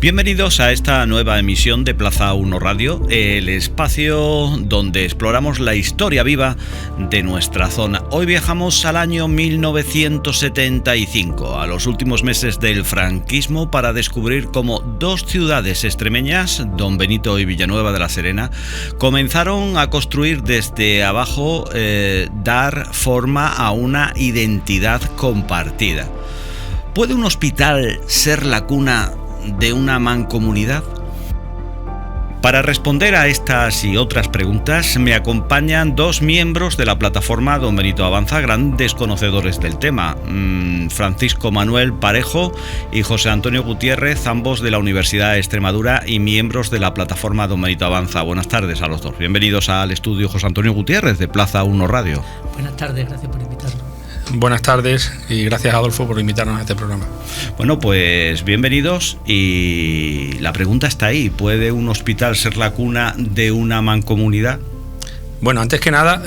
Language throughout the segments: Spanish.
Bienvenidos a esta nueva emisión de Plaza 1 Radio, el espacio donde exploramos la historia viva de nuestra zona. Hoy viajamos al año 1975, a los últimos meses del franquismo, para descubrir cómo dos ciudades extremeñas, Don Benito y Villanueva de la Serena, comenzaron a construir desde abajo, dar forma a una identidad compartida. ¿Puede un hospital ser la cuna de una mancomunidad? Para responder a estas y otras preguntas me acompañan dos miembros de la plataforma Don Benito Avanza, grandes conocedores del tema, Francisco Manuel Parejo y José Antonio Gutiérrez, ambos de la Universidad de Extremadura y miembros de la plataforma Don Benito Avanza. Buenas tardes a los dos. Bienvenidos al estudio José Antonio Gutiérrez de Plaza 1 Radio. Buenas tardes, gracias por invitarnos. Buenas tardes y gracias, Adolfo, por invitarnos a este programa. Bueno, pues bienvenidos, y la pregunta está ahí: ¿puede un hospital ser la cuna de una mancomunidad? Bueno, antes que nada,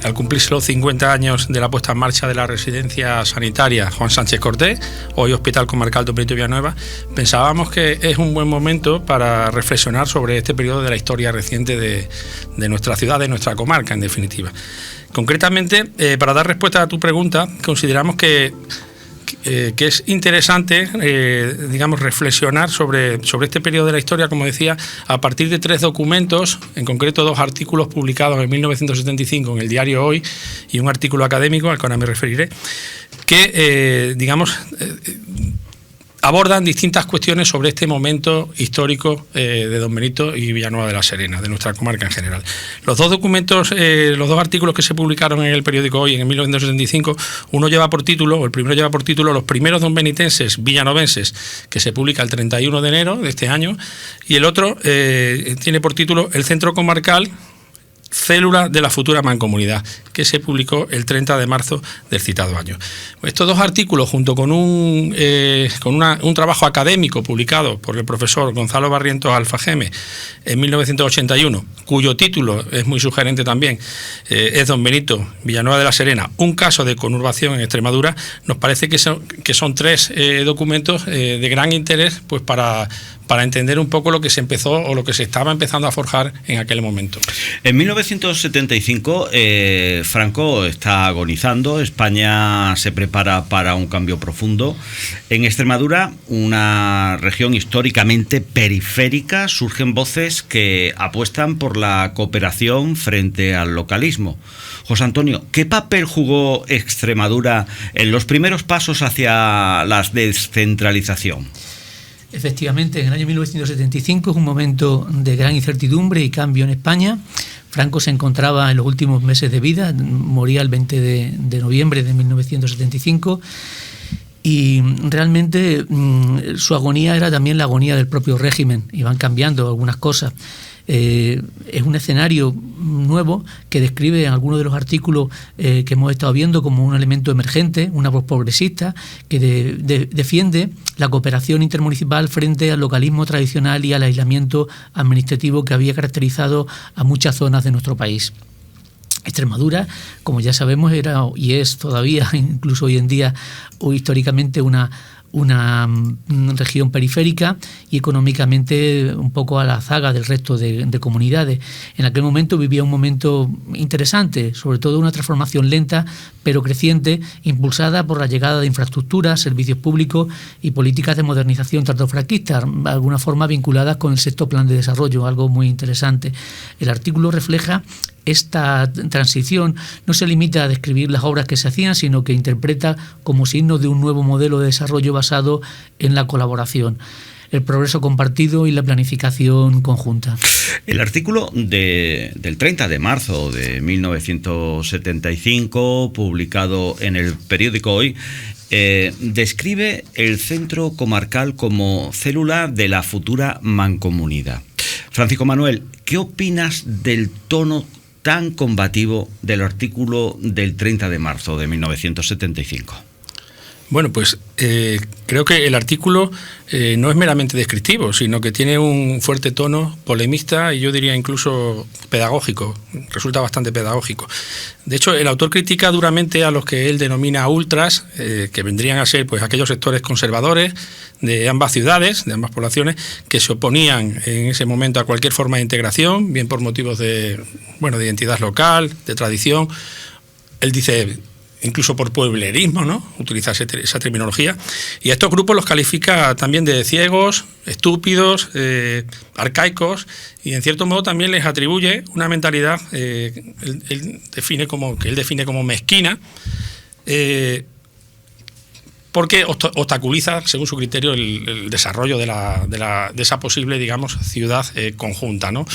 al cumplirse los 50 años de la puesta en marcha de la residencia sanitaria Juan Sánchez Cortés, hoy Hospital Comarcal Don Benito Villanueva, pensábamos que es un buen momento para reflexionar sobre este periodo de la historia reciente de nuestra ciudad, de nuestra comarca, en definitiva. Concretamente, para dar respuesta a tu pregunta, consideramos que es interesante, reflexionar sobre este periodo de la historia, como decía, a partir de tres documentos, en concreto dos artículos publicados en 1975 en el diario Hoy y un artículo académico al que ahora me referiré, que, abordan distintas cuestiones sobre este momento histórico de Don Benito y Villanueva de la Serena, de nuestra comarca en general. Los dos documentos, los dos artículos que se publicaron en el periódico Hoy en 1975, el primero lleva por título Los primeros donbenitenses villanovenses, que se publica el 31 de enero de este año, y el otro tiene por título El Centro Comarcal, Célula de la futura mancomunidad, que se publicó el 30 de marzo del citado año. Estos dos artículos, junto con un trabajo académico publicado por el profesor Gonzalo Barrientos Alfageme en 1981, cuyo título es muy sugerente también, es Don Benito Villanueva de la Serena, un caso de conurbación en Extremadura, nos parece que son tres documentos de gran interés, pues para entender un poco lo que se empezó o lo que se estaba empezando a forjar en aquel momento. En 1975, Franco está agonizando, España se prepara para un cambio profundo. En Extremadura, una región históricamente periférica, surgen voces que apuestan por la cooperación frente al localismo. José Antonio, ¿qué papel jugó Extremadura en los primeros pasos hacia la descentralización? Efectivamente, en el año 1975 es un momento de gran incertidumbre y cambio en España. Franco se encontraba en los últimos meses de vida, moría el 20 de noviembre de 1975, y realmente su agonía era también la agonía del propio régimen, iban cambiando algunas cosas. Es un escenario nuevo que describe en algunos de los artículos que hemos estado viendo como un elemento emergente, una voz progresista que defiende la cooperación intermunicipal frente al localismo tradicional y al aislamiento administrativo que había caracterizado a muchas zonas de nuestro país. Extremadura, como ya sabemos, era y es todavía, incluso hoy en día, o históricamente, una región periférica y económicamente un poco a la zaga del resto de comunidades. En aquel momento vivía un momento interesante, sobre todo una transformación lenta pero creciente, impulsada por la llegada de infraestructuras, servicios públicos y políticas de modernización tardofranquistas, de alguna forma vinculadas con el sexto plan de desarrollo, algo muy interesante. El artículo refleja esta transición, no se limita a describir las obras que se hacían, sino que interpreta como signo de un nuevo modelo de desarrollo basado en la colaboración, el progreso compartido y la planificación conjunta. El artículo del 30 de marzo de 1975, publicado en el periódico Hoy, describe el centro comarcal como célula de la futura mancomunidad. Francisco Manuel, ¿qué opinas del tono tan combativo del artículo del 30 de marzo de 1975? Bueno, pues creo que el artículo no es meramente descriptivo, sino que tiene un fuerte tono polemista y yo diría incluso pedagógico, resulta bastante pedagógico. De hecho, el autor critica duramente a los que él denomina ultras, que vendrían a ser pues aquellos sectores conservadores de ambas ciudades, de ambas poblaciones, que se oponían en ese momento a cualquier forma de integración, bien por motivos de identidad local, de tradición. Él dice, incluso por pueblerismo, ¿no? Utiliza esa terminología. Y a estos grupos los califica también de ciegos, estúpidos, arcaicos, y en cierto modo también les atribuye una mentalidad que él define como mezquina, porque obstaculiza, según su criterio, el desarrollo de esa posible, digamos, ciudad conjunta, ¿no?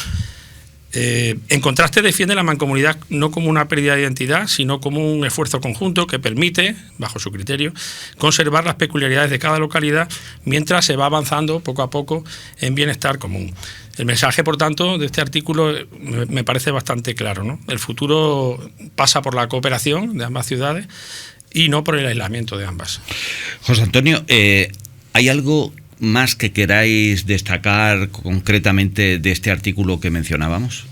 En contraste, defiende la mancomunidad no como una pérdida de identidad, sino como un esfuerzo conjunto que permite, bajo su criterio, conservar las peculiaridades de cada localidad mientras se va avanzando poco a poco en bienestar común. El mensaje, por tanto, de este artículo me parece bastante claro, ¿no? El futuro pasa por la cooperación de ambas ciudades y no por el aislamiento de ambas. José Antonio, ¿hay algo más que queráis destacar concretamente de este artículo que mencionábamos?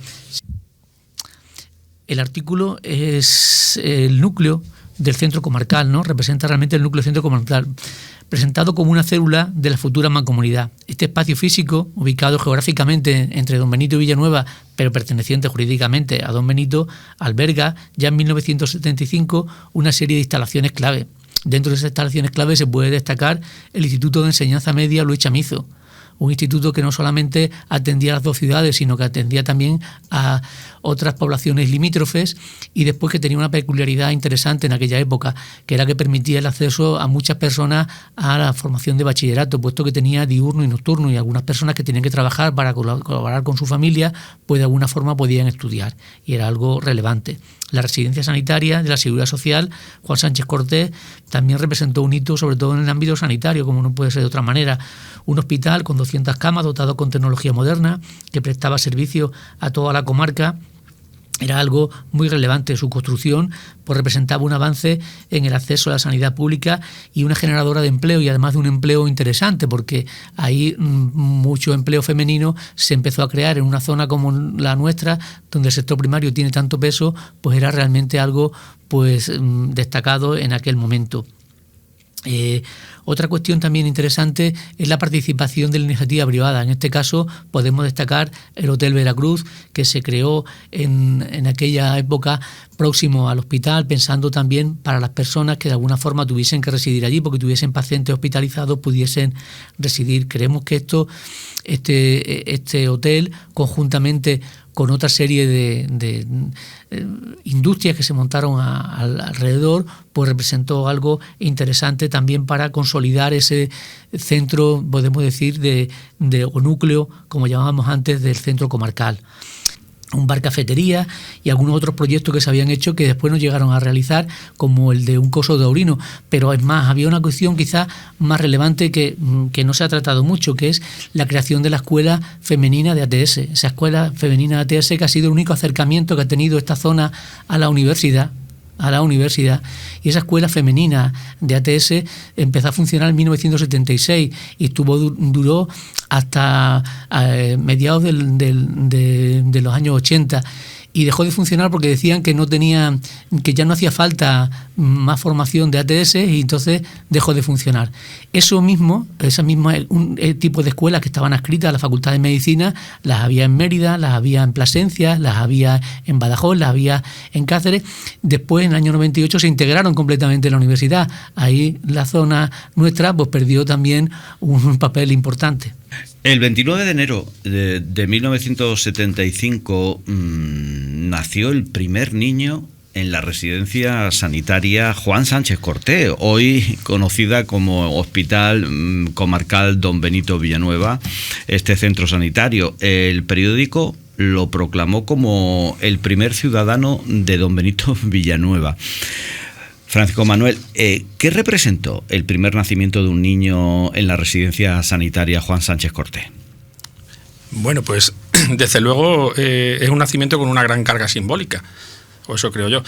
El artículo es el núcleo del centro comarcal, ¿no? Representa realmente el núcleo del centro comarcal, presentado como una célula de la futura mancomunidad. Este espacio físico, ubicado geográficamente entre Don Benito y Villanueva, pero perteneciente jurídicamente a Don Benito, alberga ya en 1975 una serie de instalaciones clave. Dentro de esas instalaciones clave se puede destacar el Instituto de Enseñanza Media Luis Chamizo, un instituto que no solamente atendía a las dos ciudades, sino que atendía también a otras poblaciones limítrofes, y después que tenía una peculiaridad interesante en aquella época, que era que permitía el acceso a muchas personas a la formación de bachillerato, puesto que tenía diurno y nocturno, y algunas personas que tenían que trabajar para colaborar con su familia, pues de alguna forma podían estudiar, y era algo relevante. La residencia sanitaria de la Seguridad Social, Juan Sánchez Cortés, también representó un hito, sobre todo en el ámbito sanitario, como no puede ser de otra manera. Un hospital con 200 camas, dotado con tecnología moderna, que prestaba servicio a toda la comarca. Era algo muy relevante. Su construcción pues representaba un avance en el acceso a la sanidad pública y una generadora de empleo, y además de un empleo interesante, porque ahí mucho empleo femenino se empezó a crear en una zona como la nuestra, donde el sector primario tiene tanto peso, pues era realmente algo pues destacado en aquel momento. Otra cuestión también interesante es la participación de la iniciativa privada. En este caso podemos destacar el Hotel Veracruz, que se creó en aquella época próximo al hospital, pensando también para las personas que de alguna forma tuviesen que residir allí, porque tuviesen pacientes hospitalizados, pudiesen residir. Creemos que este hotel, conjuntamente con otra serie de industrias que se montaron alrededor, pues representó algo interesante también para consolidar ese centro, podemos decir, o núcleo, como llamábamos antes, del centro comarcal. Un bar cafetería y algunos otros proyectos que se habían hecho que después no llegaron a realizar, como el de un coso de Aurino. Pero es más, había una cuestión quizás más relevante que no se ha tratado mucho, que es la creación de la escuela femenina de ATS. Esa escuela femenina de ATS, que ha sido el único acercamiento que ha tenido esta zona a la universidad, y esa escuela femenina de ATS empezó a funcionar en 1976 y duró hasta mediados de los años 80, y dejó de funcionar porque decían que ya no hacía falta más formación de ATS, y entonces dejó de funcionar. Ese mismo tipo de escuelas que estaban adscritas a la Facultad de Medicina, las había en Mérida, las había en Plasencia, las había en Badajoz, las había en Cáceres. Después, en el año 98, se integraron completamente en la universidad. Ahí la zona nuestra pues perdió también un papel importante. El 29 de enero de 1975 nació el primer niño en la residencia sanitaria Juan Sánchez Cortés, hoy conocida como Hospital Comarcal Don Benito Villanueva, este centro sanitario. El periódico lo proclamó como el primer ciudadano de Don Benito Villanueva. Francisco Manuel, ¿qué representó el primer nacimiento de un niño en la residencia sanitaria Juan Sánchez Cortés? Bueno, pues desde luego es un nacimiento con una gran carga simbólica, o eso creo yo.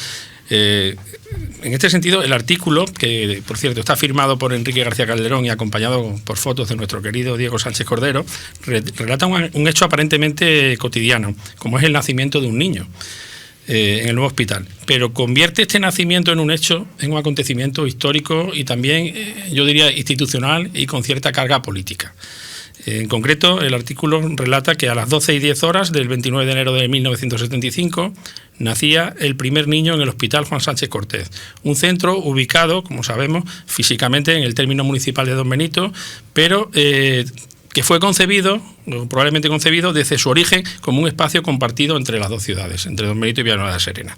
En este sentido, el artículo, que por cierto está firmado por Enrique García Calderón y acompañado por fotos de nuestro querido Diego Sánchez Cordero, relata un hecho aparentemente cotidiano, como es el nacimiento de un niño en el nuevo hospital. Pero convierte este nacimiento en un hecho, en un acontecimiento histórico y también, yo diría, institucional y con cierta carga política. En concreto, el artículo relata que a las 12:10 del 29 de enero de 1975 nacía el primer niño en el Hospital Juan Sánchez Cortés, un centro ubicado, como sabemos, físicamente en el término municipal de Don Benito, pero que fue concebido, probablemente concebido, desde su origen como un espacio compartido entre las dos ciudades, entre Don Benito y Villanueva de la Serena.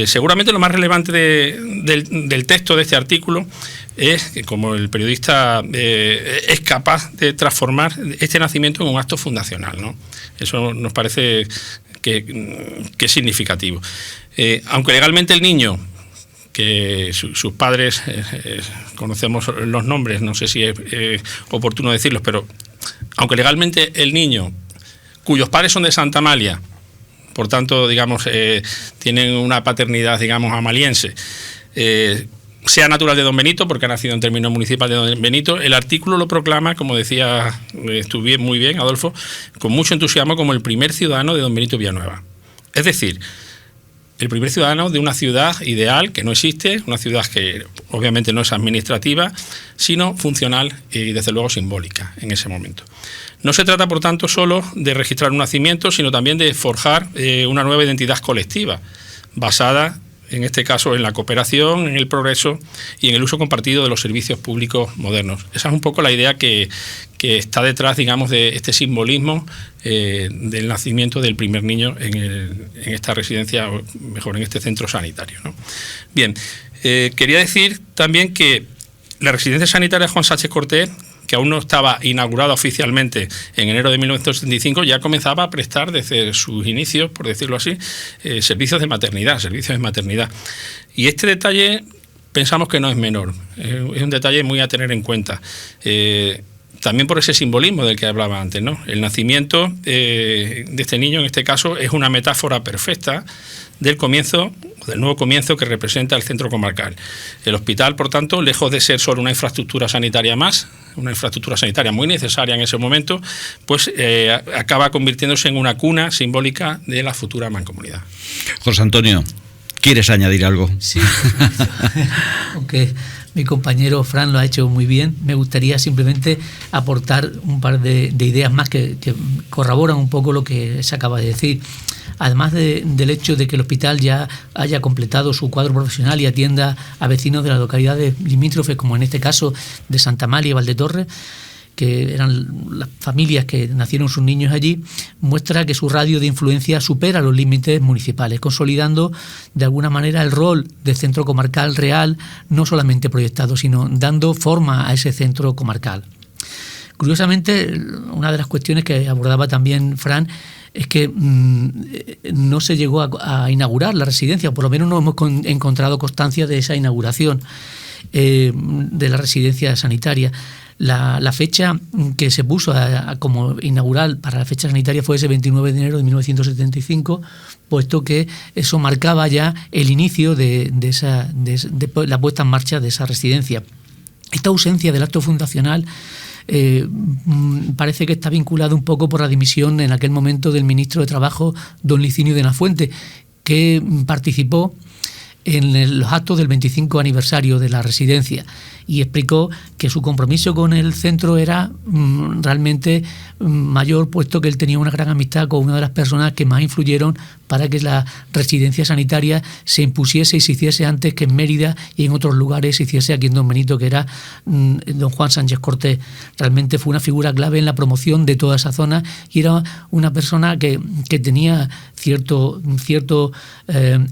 Seguramente lo más relevante del texto de este artículo es que, como el periodista es capaz de transformar este nacimiento en un acto fundacional, ¿no? Eso nos parece que es significativo. Aunque legalmente el niño, que sus padres, conocemos los nombres, no sé si es oportuno decirlos, pero aunque legalmente el niño, cuyos padres son de Santa Amalia, por tanto, digamos, tienen una paternidad, digamos, amaliense, sea natural de Don Benito, porque ha nacido en términos municipal de Don Benito, el artículo lo proclama, como decía muy bien, Adolfo, con mucho entusiasmo como el primer ciudadano de Don Benito Villanueva. Es decir, el primer ciudadano de una ciudad ideal que no existe, una ciudad que obviamente no es administrativa, sino funcional y desde luego simbólica en ese momento. No se trata, por tanto, solo de registrar un nacimiento, sino también de forjar una nueva identidad colectiva, basada, en este caso, en la cooperación, en el progreso y en el uso compartido de los servicios públicos modernos. Esa es un poco la idea que está detrás, digamos, de este simbolismo del nacimiento del primer niño en esta residencia, o mejor, en este centro sanitario, ¿no? Bien, quería decir también que la residencia sanitaria Juan Sánchez Cortés, que aún no estaba inaugurada oficialmente en enero de 1975, ya comenzaba a prestar desde sus inicios, por decirlo así, servicios de maternidad. Y este detalle pensamos que no es menor, es un detalle muy a tener en cuenta. También por ese simbolismo del que hablaba antes, ¿no? El nacimiento de este niño, en este caso, es una metáfora perfecta del nuevo comienzo que representa el centro comarcal. El hospital, por tanto, lejos de ser solo una infraestructura sanitaria más, una infraestructura sanitaria muy necesaria en ese momento, pues acaba convirtiéndose en una cuna simbólica de la futura mancomunidad. José Antonio, ¿quieres añadir algo? Sí, aunque mi compañero Fran lo ha hecho muy bien, me gustaría simplemente aportar un par de ideas más que corroboran un poco lo que se acaba de decir. Además del hecho de que el hospital ya haya completado su cuadro profesional y atienda a vecinos de las localidades limítrofes, como en este caso de Santa Amalia y Valdetorres, que eran las familias que nacieron sus niños allí, muestra que su radio de influencia supera los límites municipales, consolidando de alguna manera el rol del centro comarcal real, no solamente proyectado, sino dando forma a ese centro comarcal. Curiosamente, una de las cuestiones que abordaba también Fran es que no se llegó a inaugurar la residencia, por lo menos no hemos encontrado constancia de esa inauguración de la residencia sanitaria. La fecha que se puso como inaugural para la fecha sanitaria fue ese 29 de enero de 1975, puesto que eso marcaba ya el inicio de la puesta en marcha de esa residencia. Esta ausencia del acto fundacional parece que está vinculado un poco por la dimisión en aquel momento del ministro de Trabajo, don Licinio de la Fuente, que participó en los actos del 25 aniversario de la residencia y explicó que su compromiso con el centro era realmente mayor, puesto que él tenía una gran amistad con una de las personas que más influyeron para que la residencia sanitaria se impusiese y se hiciese antes que en Mérida y en otros lugares se hiciese aquí en Don Benito, que era don Juan Sánchez Cortés. Realmente fue una figura clave en la promoción de toda esa zona y era una persona que tenía cierto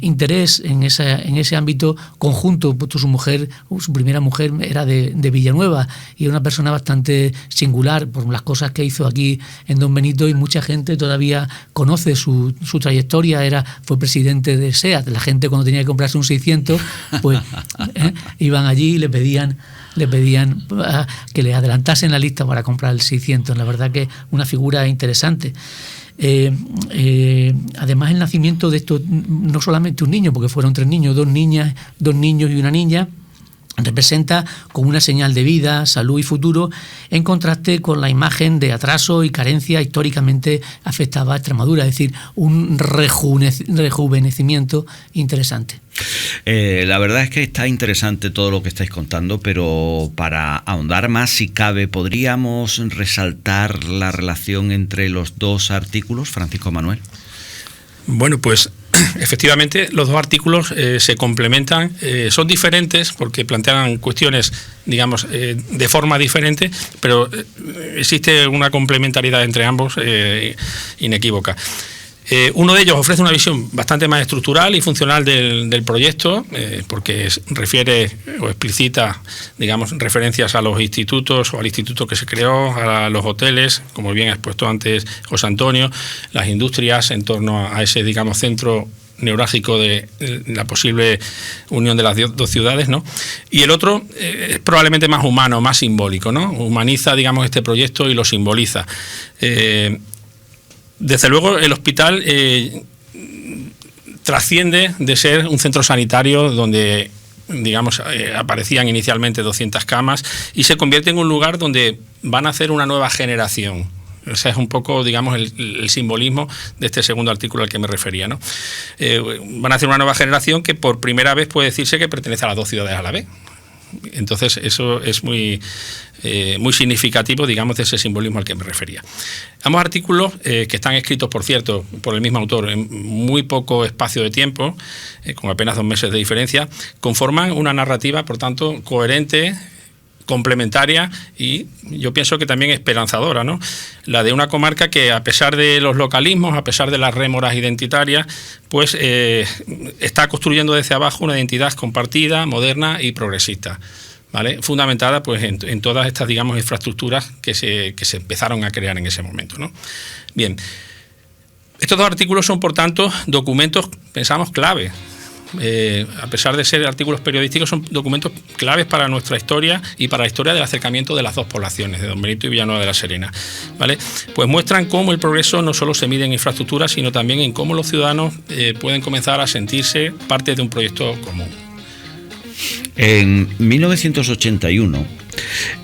interés en ese ámbito conjunto, puesto su primera mujer, era de Villanueva y era una persona bastante singular por las cosas que hizo aquí en Don Benito, y mucha gente todavía conoce su trayectoria. Fue presidente de SEAT. La gente, cuando tenía que comprarse un 600, pues iban allí y le pedían que le adelantasen la lista para comprar el 600. La verdad que una figura interesante. Además, el nacimiento de esto, no solamente un niño, porque fueron 3 niños, 2 niños y una niña, representa como una señal de vida, salud y futuro, en contraste con la imagen de atraso y carencia históricamente afectaba a Extremadura, es decir, un rejuvenecimiento interesante. La verdad es que está interesante todo lo que estáis contando, pero para ahondar más, si cabe, ¿podríamos resaltar la relación entre los 2 artículos, Francisco Manuel? Bueno, pues efectivamente los 2 artículos se complementan, son diferentes porque plantean cuestiones, digamos, de forma diferente, pero existe una complementariedad entre ambos inequívoca. Uno de ellos ofrece una visión bastante más estructural y funcional del proyecto, porque refiere o explicita, digamos, referencias a los institutos o al instituto que se creó, a los hoteles, como bien ha expuesto antes José Antonio, las industrias en torno a ese, digamos, centro neurálgico de la posible unión de las 2 ciudades, ¿no? Y el otro es probablemente más humano, más simbólico, ¿no? Humaniza, digamos, este proyecto y lo simboliza. Desde luego, el hospital trasciende de ser un centro sanitario donde, digamos, aparecían inicialmente 200 camas y se convierte en un lugar donde van a hacer una nueva generación. Ese es un poco, digamos, el simbolismo de este segundo artículo al que me refería, ¿no? Van a hacer una nueva generación que por primera vez puede decirse que pertenece a las 2 ciudades a la vez. Entonces eso es muy significativo, digamos, de ese simbolismo al que me refería. Ambos artículos, que están escritos, por cierto, por el mismo autor en muy poco espacio de tiempo, con apenas 2 meses de diferencia, conforman una narrativa, por tanto, coherente, complementaria y yo pienso que también esperanzadora, ¿no? La de una comarca que, a pesar de los localismos, a pesar de las rémoras identitarias, pues está construyendo desde abajo una identidad compartida, moderna y progresista, ¿vale? Fundamentada pues en todas estas, digamos, infraestructuras que se empezaron a crear en ese momento, ¿no? Bien, estos 2 artículos son, por tanto, documentos, pensamos, clave. A pesar de ser artículos periodísticos, son documentos claves para nuestra historia y para la historia del acercamiento de las 2 poblaciones, de Don Benito y Villanueva de la Serena, ¿vale? Pues muestran cómo el progreso no solo se mide en infraestructuras, sino también en cómo los ciudadanos pueden comenzar a sentirse parte de un proyecto común. En 1981,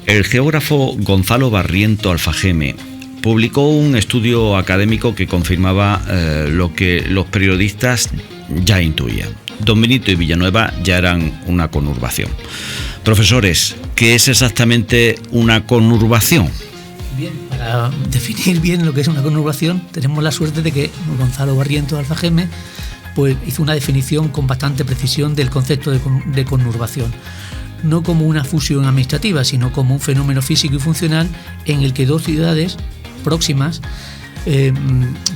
el geógrafo Gonzalo Barriento Alfajeme publicó un estudio académico que confirmaba lo que los periodistas ya intuían. Don Benito y Villanueva ya eran una conurbación. Profesores, ¿qué es exactamente una conurbación? Bien, para definir bien lo que es una conurbación, tenemos la suerte de que Gonzalo Barriento Alfajeme pues hizo una definición con bastante precisión del concepto de conurbación. No como una fusión administrativa, sino como un fenómeno físico y funcional en el que 2 ciudades próximas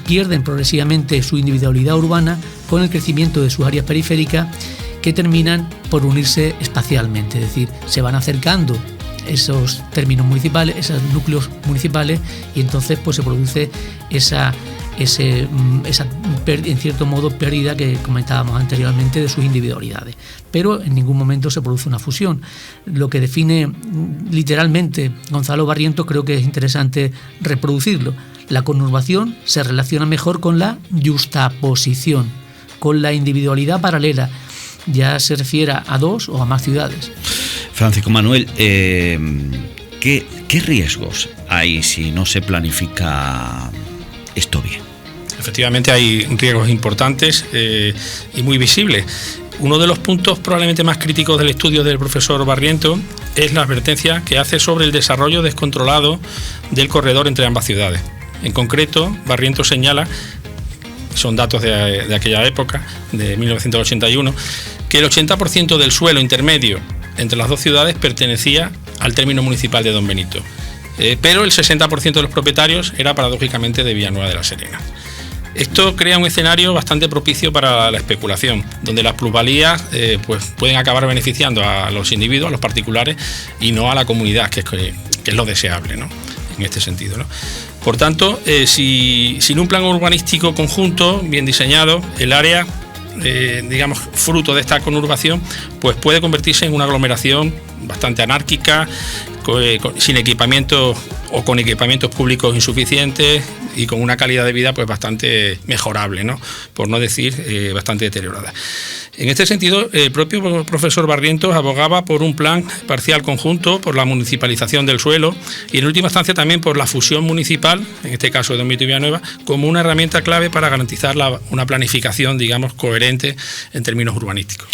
pierden progresivamente su individualidad urbana con el crecimiento de sus áreas periféricas, que terminan por unirse espacialmente, es decir, se van acercando esos términos municipales, esos núcleos municipales, y entonces pues se produce esa en cierto modo pérdida que comentábamos anteriormente de sus individualidades, pero en ningún momento se produce una fusión. Lo que define literalmente Gonzalo Barrientos creo que es interesante reproducirlo. La conurbación se relaciona mejor con la yuxtaposición, con la individualidad paralela, ya se refiera a 2 o a más ciudades. Francisco Manuel, ¿qué riesgos hay si no se planifica esto bien? Efectivamente hay riesgos importantes y muy visibles. Uno de los puntos probablemente más críticos del estudio del profesor Barriento es la advertencia que hace sobre el desarrollo descontrolado del corredor entre ambas ciudades. En concreto, Barriento señala, son datos de aquella época, de 1981, que el 80% del suelo intermedio entre las 2 ciudades pertenecía al término municipal de Don Benito, pero el 60% de los propietarios era paradójicamente de Villanueva de la Serena. Esto crea un escenario bastante propicio para la especulación, donde las plusvalías pues pueden acabar beneficiando a los individuos, a los particulares, y no a la comunidad, que es lo deseable, ¿no? En este sentido, ¿no? Por tanto, sin un plan urbanístico conjunto, bien diseñado, el área, digamos, fruto de esta conurbación, pues puede convertirse en una aglomeración bastante anárquica, sin equipamiento o con equipamientos públicos insuficientes y con una calidad de vida pues bastante mejorable, ¿no? Por no decir bastante deteriorada. En este sentido, el propio profesor Barrientos abogaba por un plan parcial conjunto, por la municipalización del suelo y en última instancia también por la fusión municipal, en este caso de Don Benito y Villanueva, como una herramienta clave para garantizar una planificación, digamos, coherente en términos urbanísticos.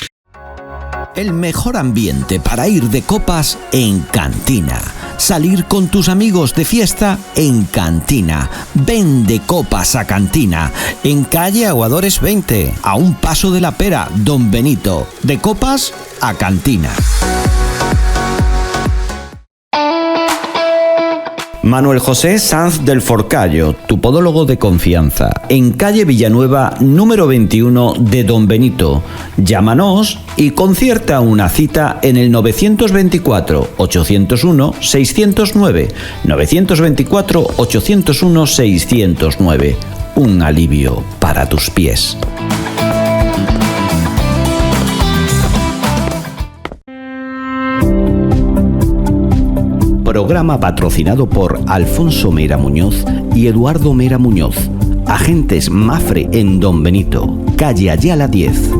El mejor ambiente para ir de copas en Cantina. Salir con tus amigos de fiesta en Cantina. Ven de copas a Cantina. En calle Aguadores 20, a un paso de la Pera, Don Benito. De copas a Cantina. Manuel José Sanz del Forcallo, tu podólogo de confianza, en calle Villanueva, número 21 de Don Benito. Llámanos y concierta una cita en el 924-801-609, 924-801-609. Un alivio para tus pies. Programa patrocinado por Alfonso Mera Muñoz y Eduardo Mera Muñoz, agentes Mafre en Don Benito, calle Ayala 10.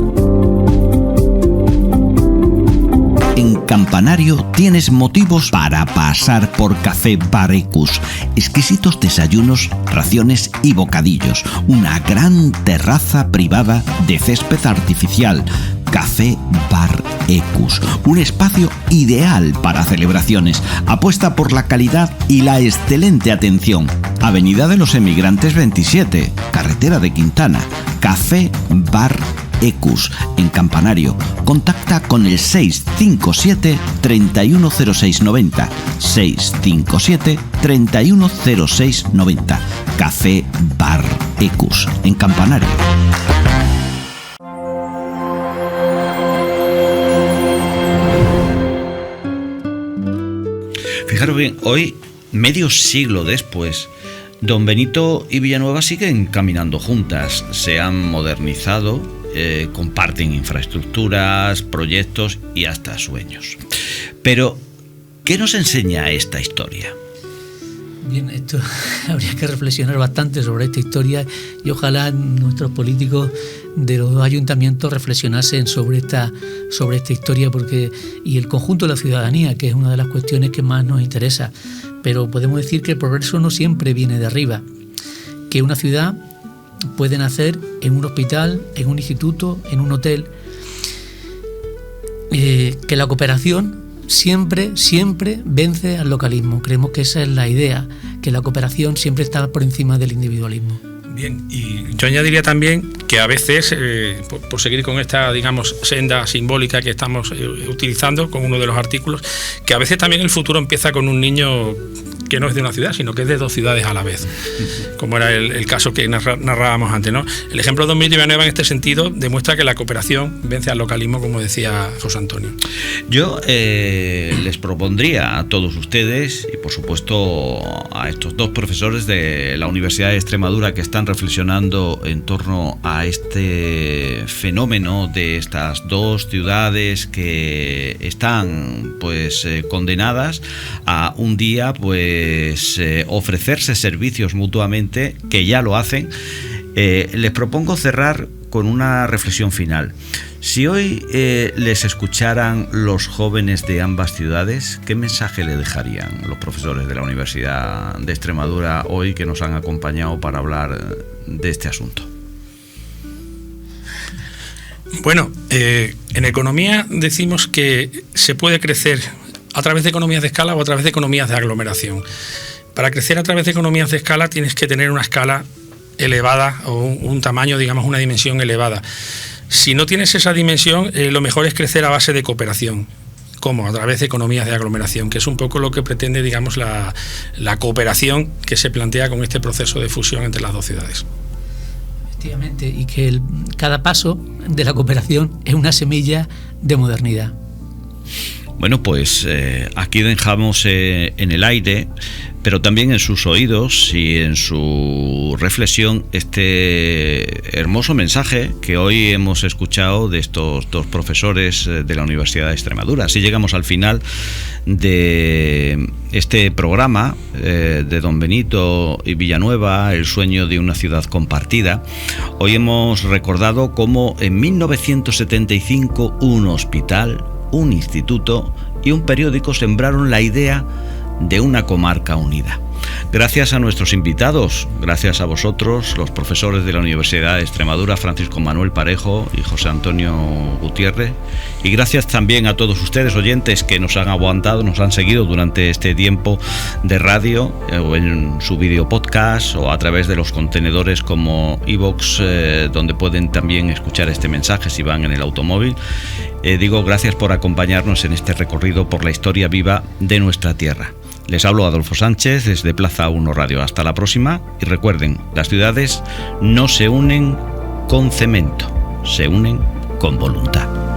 En Campanario tienes motivos para pasar por Café Bar Ecus. Exquisitos desayunos, raciones y bocadillos. Una gran terraza privada de césped artificial. Café Bar Ecus, un espacio ideal para celebraciones. Apuesta por la calidad y la excelente atención. Avenida de los Emigrantes 27, carretera de Quintana. Café Bar Ecus, en Campanario. Contacta con el 657 310690. 657 310690. Café Bar Ecus, en Campanario. Fijaros bien, hoy, medio siglo después, Don Benito y Villanueva siguen caminando juntas, se han modernizado, comparten infraestructuras, proyectos y hasta sueños. Pero, ¿qué nos enseña esta historia? Bien, esto habría que reflexionar bastante sobre esta historia y ojalá nuestros políticos de los dos ayuntamientos reflexionasen sobre esta historia y el conjunto de la ciudadanía, que es una de las cuestiones que más nos interesa. Pero podemos decir que el progreso no siempre viene de arriba, que una ciudad puede nacer en un hospital, en un instituto, en un hotel, que la cooperación siempre vence al localismo. Creemos que esa es la idea, que la cooperación siempre está por encima del individualismo. Bien, y yo añadiría también que a veces, por seguir con esta, digamos, senda simbólica que estamos utilizando con uno de los artículos, que a veces también el futuro empieza con un niño que no es de una ciudad, sino que es de dos ciudades a la vez, como era el caso que narrábamos antes, ¿no? El ejemplo de Don Benito y Villanueva en este sentido demuestra que la cooperación vence al localismo, como decía José Antonio. Yo les propondría a todos ustedes y por supuesto a estos dos profesores de la Universidad de Extremadura que están reflexionando en torno a este fenómeno de estas dos ciudades que están pues condenadas a un día pues ofrecerse servicios mutuamente, que ya lo hacen. Les propongo cerrar con una reflexión final. Si hoy les escucharan los jóvenes de ambas ciudades, ¿qué mensaje le dejarían los profesores de la Universidad de Extremadura hoy que nos han acompañado para hablar de este asunto? Bueno, en economía decimos que se puede crecer a través de economías de escala o a través de economías de aglomeración. Para crecer a través de economías de escala tienes que tener una escala elevada o un tamaño, digamos, una dimensión elevada. Si no tienes esa dimensión, lo mejor es crecer a base de cooperación. ¿Cómo? A través de economías de aglomeración, que es un poco lo que pretende, digamos, la cooperación que se plantea con este proceso de fusión entre las dos ciudades. Efectivamente, y que cada paso de la cooperación es una semilla de modernidad. Bueno, pues aquí dejamos en el aire, pero también en sus oídos y en su reflexión, este hermoso mensaje que hoy hemos escuchado de estos dos profesores de la Universidad de Extremadura. Así llegamos al final de este programa de Don Benito y Villanueva, el sueño de una ciudad compartida. Hoy hemos recordado cómo en 1975 un hospital, un instituto y un periódico sembraron la idea de una comarca unida. Gracias a nuestros invitados, gracias a vosotros, los profesores de la Universidad de Extremadura, Francisco Manuel Parejo y José Antonio Gutiérrez, y gracias también a todos ustedes, oyentes, que nos han aguantado, nos han seguido durante este tiempo de radio, o en su video podcast, o a través de los contenedores como iVoox, donde pueden también escuchar este mensaje si van en el automóvil. Digo gracias por acompañarnos en este recorrido por la historia viva de nuestra tierra. Les hablo Adolfo Sánchez desde Plaza 1 Radio. Hasta la próxima, y recuerden, las ciudades no se unen con cemento, se unen con voluntad.